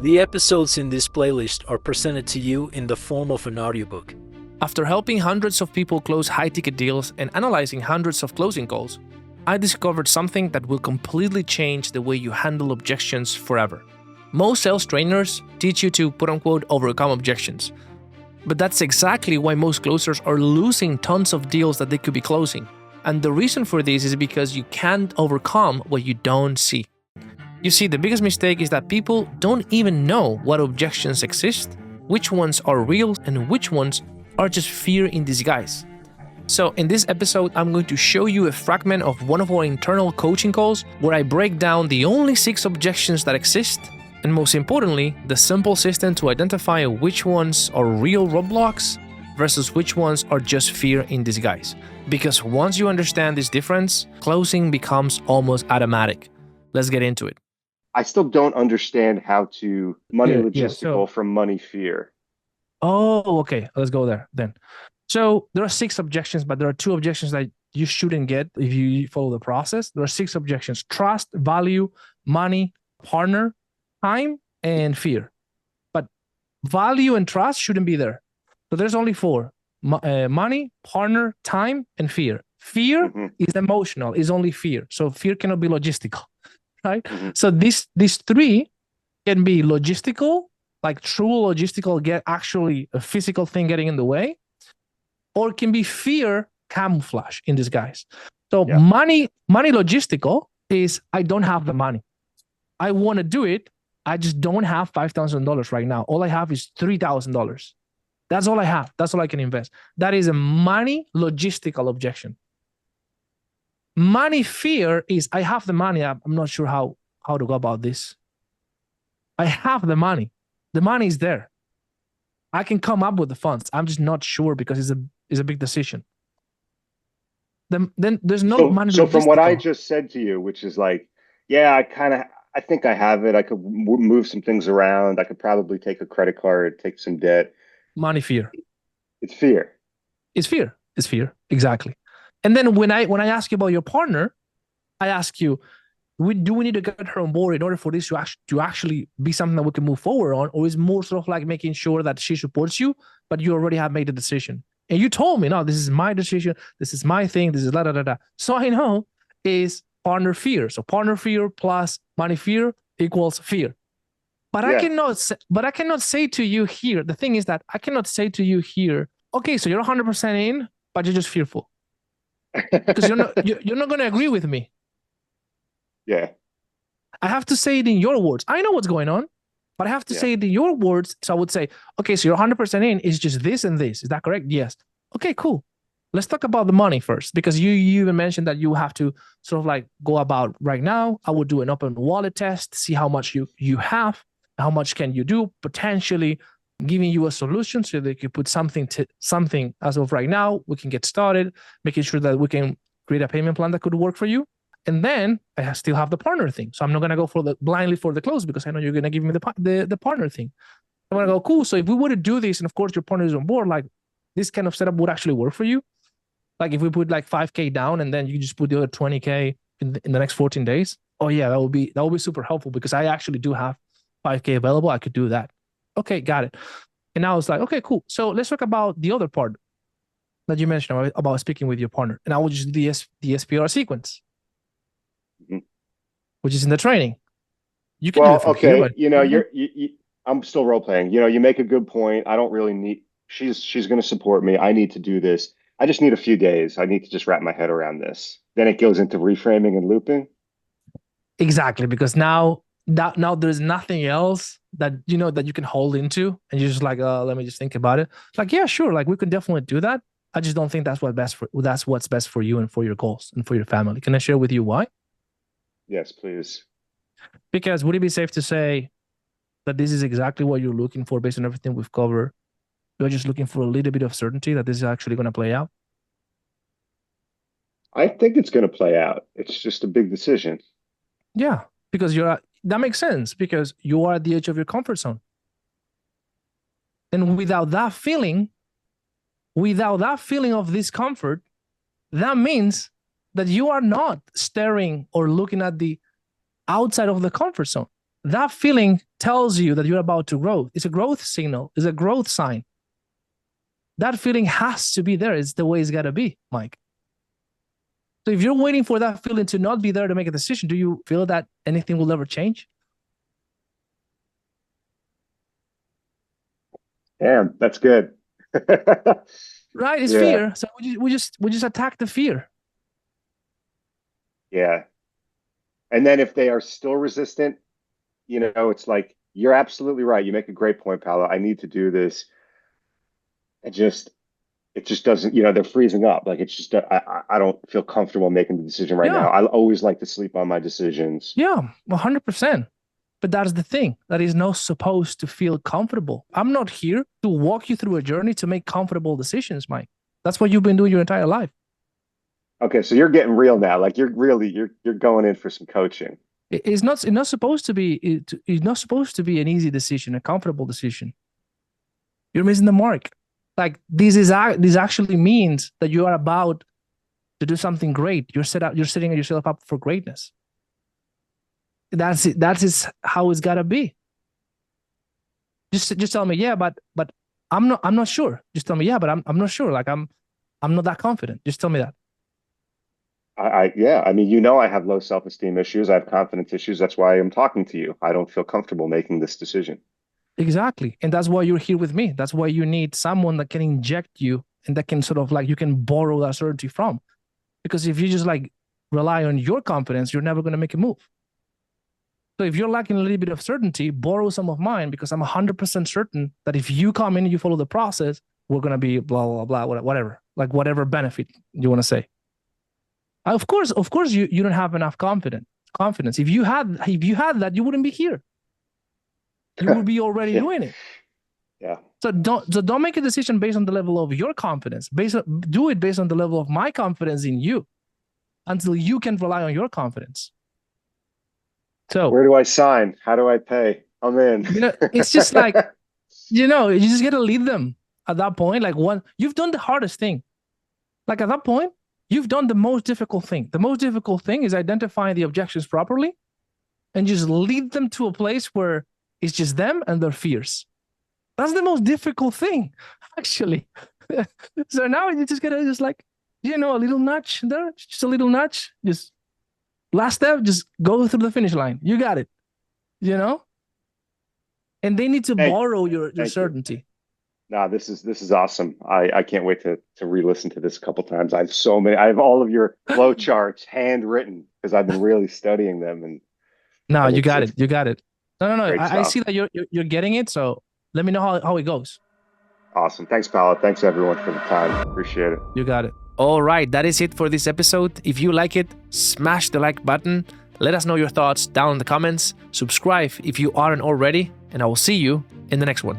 The episodes in this playlist are presented to you in the form of an audiobook. After helping hundreds of people close high-ticket deals and analyzing hundreds of closing calls, I discovered something that will completely change the way you handle objections forever. Most sales trainers teach you to quote-unquote overcome objections. But that's exactly why most closers are losing tons of deals that they could be closing. And the reason for this is because you can't overcome what you don't see. You see, the biggest mistake is that people don't even know what objections exist, which ones are real, and which ones are just fear in disguise. So in this episode, I'm going to show you a fragment of one of our internal coaching calls where I break down the only 6 objections that exist, and most importantly, the simple system to identify which ones are real roadblocks versus which ones are just fear in disguise. Because once you understand this difference, closing becomes almost automatic. Let's get into it. I still don't understand how to money logistical from money fear. Oh, okay. Let's go there then. So there are 6 objections, but there are 2 objections that you shouldn't get if you follow the process. There are 6 objections: trust, value, money, partner, time, and fear. But value and trust shouldn't be there. So there's only 4: money, partner, time, and fear. Fear is emotional, is only fear. So fear cannot be logistical, right? So these 3 can be logistical, like true logistical, get actually a physical thing getting in the way, or it can be fear camouflage in disguise. So money logistical is I don't have the money. I want to do it. I just don't have $5,000 right now. All I have is $3,000. That's all I have. That's all I can invest. That is a money logistical objection. Money fear is I have the money. I'm not sure how to go about this. I have the money. The money is there. I can come up with the funds. I'm just not sure because it's a big decision. Then there's no money. So from what I just said to you, which is like, yeah, I think I have it. I could move some things around. I could probably take a credit card, take some debt. Money fear. It's fear. It's fear. It's fear. Exactly. And then when I ask you about your partner, I ask you, do we need to get her on board in order for this to actually be something that we can move forward on? Or is more sort of like making sure that she supports you, but you already have made a decision? And you told me, no, this is my decision. This is my thing. This is da da da da. So I know is partner fear. So partner fear plus money fear equals fear. But I cannot say to you here, the thing is that I cannot say to you here, okay, so you're 100% in, but you're just fearful. Because you're not going to agree with me. Yeah. I have to say it in your words. I know what's going on, but I have to say it in your words. So I would say, okay, so you're 100% in, it's just this and this. Is that correct? Yes. Okay, cool. Let's talk about the money first, because you even mentioned that you have to sort of like go about right now. I would do an open wallet test, see how much you have, how much can you do, potentially giving you a solution so that you put something as of right now. We can get started, making sure that we can create a payment plan that could work for you. And then I still have the partner thing. So I'm not going to go blindly for the close because I know you're going to give me the partner thing. I'm going to go, cool. So if we were to do this, and of course your partner is on board, like this kind of setup would actually work for you. Like if we put like 5K down and then you just put the other 20K in the next 14 days. Oh yeah, that would be super helpful because I actually do have 5K available. I could do that. Okay, got it. And now it's like, okay, cool. So let's talk about the other part that you mentioned about speaking with your partner. And I will just do the SPR sequence, which is in the training. You can do it from here, but I'm still role playing. You make a good point. I don't really need. She's going to support me. I need to do this. I just need a few days. I need to just wrap my head around this. Then it goes into reframing and looping. Exactly, because now there's nothing else that that you can hold into, and you're just like, let me just think about it. Like, yeah, sure, like we could definitely do that. I just don't think that's what's best for you and for your goals and for your family. Can I share with you why? Yes, please. Because would it be safe to say that this is exactly what you're looking for based on everything we've covered? You're just looking for a little bit of certainty that this is actually going to play out? I think it's going to play out. It's just a big decision. Yeah, because that makes sense because you are at the edge of your comfort zone. And without that feeling of discomfort, that means that you are not staring or looking at the outside of the comfort zone. That feeling tells you that you're about to grow. It's a growth signal. It's a growth sign. That feeling has to be there. It's the way it's got to be, Mike. So if you're waiting for that feeling to not be there to make a decision, do you feel that anything will ever change? Damn, that's good. Right? It's Yeah. fear. So we just attack the fear. Yeah. And then if they are still resistant, it's like, you're absolutely right. You make a great point, Paolo. I need to do this. It just doesn't, they're freezing up. Like, it's just, I don't feel comfortable making the decision right now. I always like to sleep on my decisions. Yeah, 100%. But that's the thing. That is not supposed to feel comfortable. I'm not here to walk you through a journey to make comfortable decisions, Mike. That's what you've been doing your entire life. Okay, so you're getting real now. Like, you're going in for some coaching. It's not supposed to be. It's not supposed to be an easy decision, a comfortable decision. You're missing the mark. Like, this actually means that you are about to do something great. You're setting yourself up for greatness. That's it. That is how it's gotta be. Just tell me, yeah, but I'm not sure. Just tell me, yeah, but I'm not sure. Like, I'm not that confident. Just tell me that. Yeah. I mean, I have low self-esteem issues. I have confidence issues. That's why I'm talking to you. I don't feel comfortable making this decision. Exactly. And that's why you're here with me. That's why you need someone that can inject you and that can sort of like, you can borrow that certainty from. Because if you just like rely on your confidence, you're never going to make a move. So if you're lacking a little bit of certainty, borrow some of mine, because I'm 100% certain that if you come in and you follow the process, we're going to be blah, blah, blah, whatever, like whatever benefit you want to say. Of course, you don't have enough confidence. If you had that, you wouldn't be here. You would be already doing it. Yeah. So don't make a decision based on the level of your confidence. Do it based on the level of my confidence in you, until you can rely on your confidence. So where do I sign? How do I pay? I'm in. It's just like, you just got to lead them at that point. Like, you've done the hardest thing. Like, at that point, you've done the most difficult thing. The most difficult thing is identifying the objections properly and just lead them to a place where it's just them and their fears. That's the most difficult thing, actually. So now you just gotta just like, a little nudge there, just a little nudge. Just last step, just go through the finish line. You got it, And they need to borrow your certainty. No, this is awesome. I can't wait to re-listen to this a couple times. I have all of your flow charts handwritten because I've been really studying them. And no, you got it. You got it. No. I see that you're getting it. So let me know how it goes. Awesome. Thanks, Paolo. Thanks everyone for the time. Appreciate it. You got it. All right, that is it for this episode. If you like it, smash the like button. Let us know your thoughts down in the comments. Subscribe if you aren't already, and I will see you in the next one.